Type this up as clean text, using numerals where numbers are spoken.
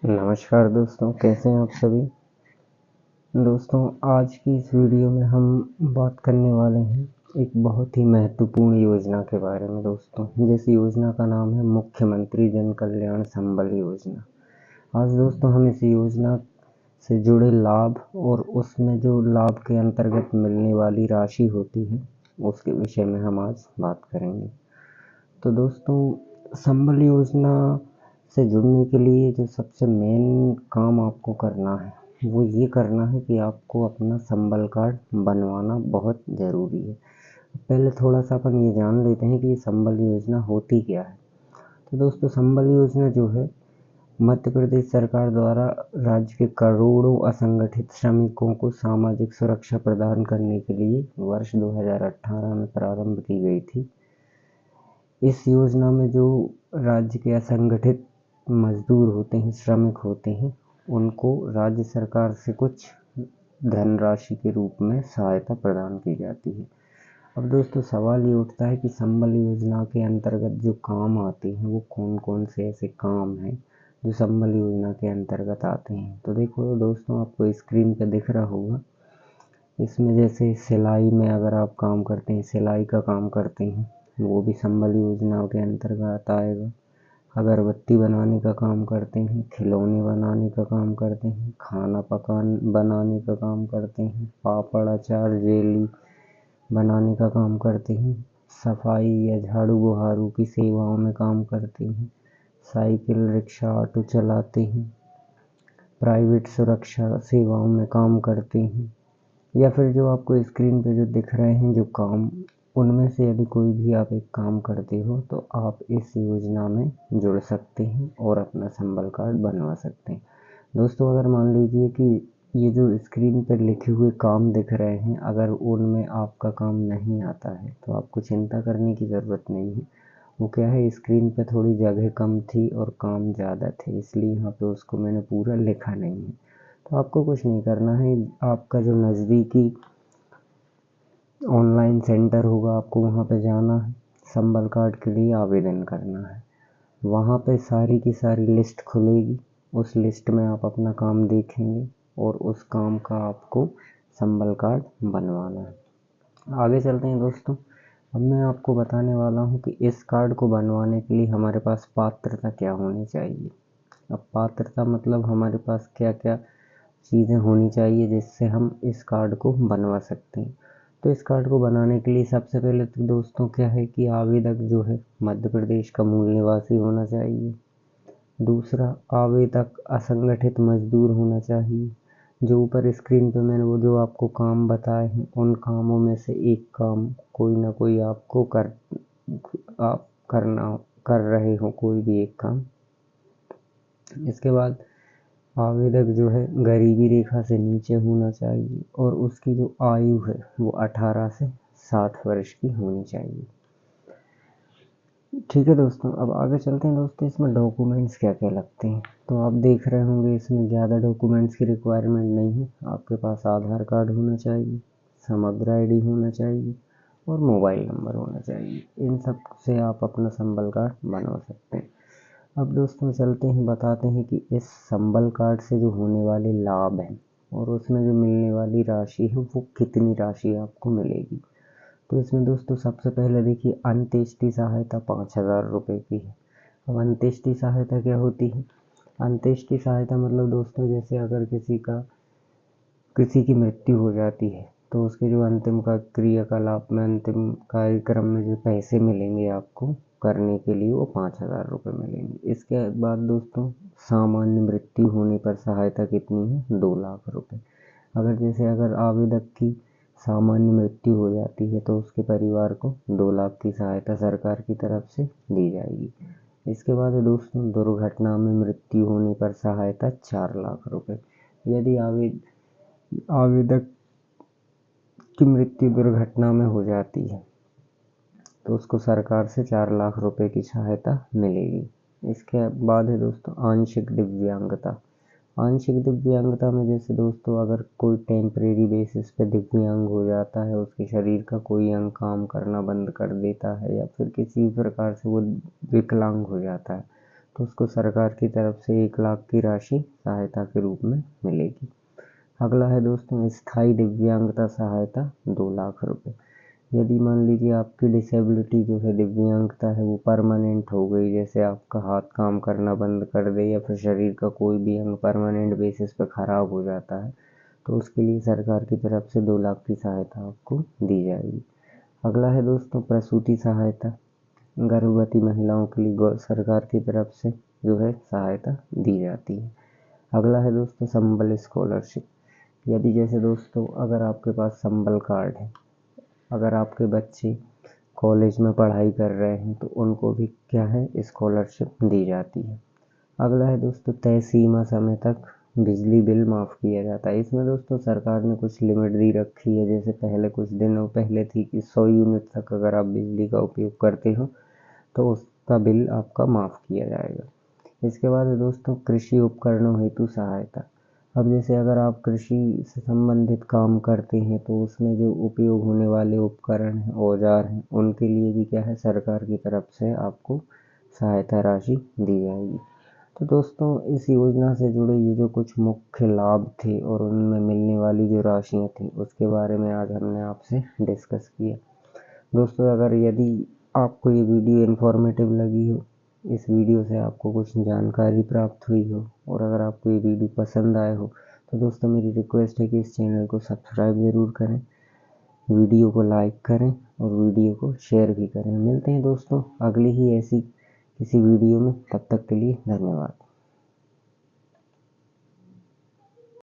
नमस्कार दोस्तों, कैसे हैं आप सभी। दोस्तों, आज की इस वीडियो में हम बात करने वाले हैं एक बहुत ही महत्वपूर्ण योजना के बारे में दोस्तों, जिस योजना का नाम है मुख्यमंत्री जन कल्याण संबल योजना। आज दोस्तों हम इस योजना से जुड़े लाभ और उसमें जो लाभ के अंतर्गत मिलने वाली राशि होती है उसके विषय में हम आज बात करेंगे। तो दोस्तों, संबल योजना से जुड़ने के लिए जो सबसे मेन काम आपको करना है वो ये करना है कि आपको अपना संबल कार्ड बनवाना बहुत ज़रूरी है। पहले थोड़ा सा अपन ये जान लेते हैं कि ये संबल योजना होती क्या है। तो दोस्तों, संबल योजना जो है मध्य प्रदेश सरकार द्वारा राज्य के करोड़ों असंगठित श्रमिकों को सामाजिक सुरक्षा प्रदान करने के लिए वर्ष 2018 में प्रारंभ की गई थी। इस योजना में जो राज्य के असंगठित मजदूर होते हैं, श्रमिक होते हैं, उनको राज्य सरकार से कुछ धनराशि के रूप में सहायता प्रदान की जाती है। अब दोस्तों, सवाल ये उठता है कि संबल योजना के अंतर्गत जो काम आते हैं वो कौन कौन से ऐसे काम हैं जो संबल योजना के अंतर्गत आते हैं। तो देखो दोस्तों, आपको स्क्रीन पे दिख रहा होगा, इसमें जैसे सिलाई में अगर आप काम करते हैं, सिलाई का काम करते हैं, वो भी संबल योजना के अंतर्गत आएगा। अगरबत्ती बनाने का काम करते हैं, खिलौने बनाने का काम करते हैं, खाना बनाने का काम करते हैं, पापड़ अचार जेली बनाने का काम करते हैं, सफाई या झाड़ू बुहारू की सेवाओं में काम करते हैं, साइकिल रिक्शा ऑटो चलाते हैं, प्राइवेट सुरक्षा सेवाओं में काम करते हैं, या फिर जो आपको स्क्रीन पे जो दिख रहे हैं जो काम, उनमें से यदि कोई भी आप एक काम करते हो तो आप इस योजना में जुड़ सकते हैं और अपना संबल कार्ड बनवा सकते हैं। दोस्तों, अगर मान लीजिए कि ये जो स्क्रीन पर लिखे हुए काम दिख रहे हैं, अगर उनमें आपका काम नहीं आता है तो आपको चिंता करने की ज़रूरत नहीं है। वो क्या है, स्क्रीन पे थोड़ी जगह कम थी और काम ज़्यादा थे, इसलिए यहाँ पे उसको मैंने पूरा लिखा नहीं है। तो आपको कुछ नहीं करना है, आपका जो नज़दीकी ऑनलाइन सेंटर होगा आपको वहाँ पे जाना है, संबल कार्ड के लिए आवेदन करना है। वहाँ पे सारी की सारी लिस्ट खुलेगी, उस लिस्ट में आप अपना काम देखेंगे और उस काम का आपको संबल कार्ड बनवाना है। आगे चलते हैं दोस्तों। अब मैं आपको बताने वाला हूँ कि इस कार्ड को बनवाने के लिए हमारे पास पात्रता क्या होनी चाहिए। अब पात्रता मतलब हमारे पास क्या क्या चीज़ें होनी चाहिए जिससे हम इस कार्ड को बनवा सकते हैं। तो इस कार्ड को बनाने के लिए सबसे पहले तो दोस्तों क्या है कि आवेदक जो है मध्य प्रदेश का मूल निवासी होना चाहिए। दूसरा, आवेदक असंगठित मजदूर होना चाहिए। जो ऊपर स्क्रीन पे मैंने वो जो आपको काम बताए हैं उन कामों में से एक काम कोई ना कोई आपको आप कर रहे हो कोई भी एक काम। इसके बाद आवेदक जो है गरीबी रेखा से नीचे होना चाहिए और उसकी जो आयु है वो 18 से 60 वर्ष की होनी चाहिए। ठीक है दोस्तों, अब आगे चलते हैं दोस्तों। इसमें डॉक्यूमेंट्स क्या क्या लगते हैं तो आप देख रहे होंगे इसमें ज़्यादा डॉक्यूमेंट्स की रिक्वायरमेंट नहीं है। आपके पास आधार कार्ड होना चाहिए, समग्र आईडी होना चाहिए और मोबाइल नंबर होना चाहिए। इन सब से आप अपना संबल कार्ड बनवा सकते हैं। अब दोस्तों चलते हैं, बताते हैं कि इस संबल कार्ड से जो होने वाले लाभ हैं और उसमें जो मिलने वाली राशि है वो कितनी राशि आपको मिलेगी। तो इसमें दोस्तों सबसे पहले देखिए, अंत्येष्टि सहायता 5,000 रुपये की है। अब अंत्येष्टि सहायता क्या होती है। अंत्येष्टि सहायता मतलब दोस्तों, जैसे अगर किसी की मृत्यु हो जाती है तो उसके जो अंतिम का क्रियाकलाप में, अंतिम कार्यक्रम में जो पैसे मिलेंगे आपको करने के लिए वो 5,000 रुपये मिलेंगे। इसके बाद दोस्तों, सामान्य मृत्यु होने पर सहायता कितनी है, 2 लाख रुपये। अगर आवेदक की सामान्य मृत्यु हो जाती है तो उसके परिवार को 2 लाख की सहायता सरकार की तरफ से दी जाएगी। इसके बाद दोस्तों, दुर्घटना में मृत्यु होने पर सहायता 4 लाख रुपये। यदि आवेदक की मृत्यु दुर्घटना में हो जाती है तो उसको सरकार से 4 लाख रुपए की सहायता मिलेगी। इसके बाद है दोस्तों, आंशिक दिव्यांगता। आंशिक दिव्यांगता में जैसे दोस्तों, अगर कोई टेम्परेरी बेसिस पे दिव्यांग हो जाता है, उसके शरीर का कोई अंग काम करना बंद कर देता है या फिर किसी भी प्रकार से वो विकलांग हो जाता है तो उसको सरकार की तरफ से 1 लाख की राशि सहायता के रूप में मिलेगी। अगला है दोस्तों स्थायी दिव्यांगता सहायता 2 लाख रुपए। यदि मान लीजिए आपकी डिसेबिलिटी जो है, दिव्यांगता है, वो परमानेंट हो गई, जैसे आपका हाथ काम करना बंद कर दे या फिर शरीर का कोई भी अंग परमानेंट बेसिस पे खराब हो जाता है, तो उसके लिए सरकार की तरफ से 2 लाख की सहायता आपको दी जाएगी। अगला है दोस्तों प्रसूति सहायता। गर्भवती महिलाओं के लिए सरकार की तरफ से जो है सहायता दी जाती है। अगला है दोस्तों संबल स्कॉलरशिप। यदि जैसे दोस्तों अगर आपके पास संबल कार्ड है, अगर आपके बच्चे कॉलेज में पढ़ाई कर रहे हैं तो उनको भी क्या है स्कॉलरशिप दी जाती है। अगला है दोस्तों तय सीमा समय तक बिजली बिल माफ़ किया जाता है। इसमें दोस्तों सरकार ने कुछ लिमिट दी रखी है, जैसे पहले कुछ दिनों पहले थी कि 100 यूनिट तक अगर आप बिजली का उपयोग करते हो तो उसका बिल आपका माफ़ किया जाएगा। इसके बाद है दोस्तों कृषि उपकरणों हेतु सहायता। अब जैसे अगर आप कृषि से संबंधित काम करते हैं तो उसमें जो उपयोग होने वाले उपकरण हैं, औजार हैं, उनके लिए भी क्या है सरकार की तरफ से आपको सहायता राशि दी जाएगी। तो दोस्तों इस योजना से जुड़े ये जो कुछ मुख्य लाभ थे और उनमें मिलने वाली जो राशियाँ थी उसके बारे में आज हमने आपसे डिस्कस किया। दोस्तों अगर यदि आपको ये वीडियो इन्फॉर्मेटिव लगी हो, इस वीडियो से आपको कुछ जानकारी प्राप्त हुई हो और अगर आपको ये वीडियो पसंद आए हो तो दोस्तों मेरी रिक्वेस्ट है कि इस चैनल को सब्सक्राइब ज़रूर करें, वीडियो को लाइक करें और वीडियो को शेयर भी करें। मिलते हैं दोस्तों अगली ही ऐसी किसी वीडियो में, तब तक के लिए धन्यवाद।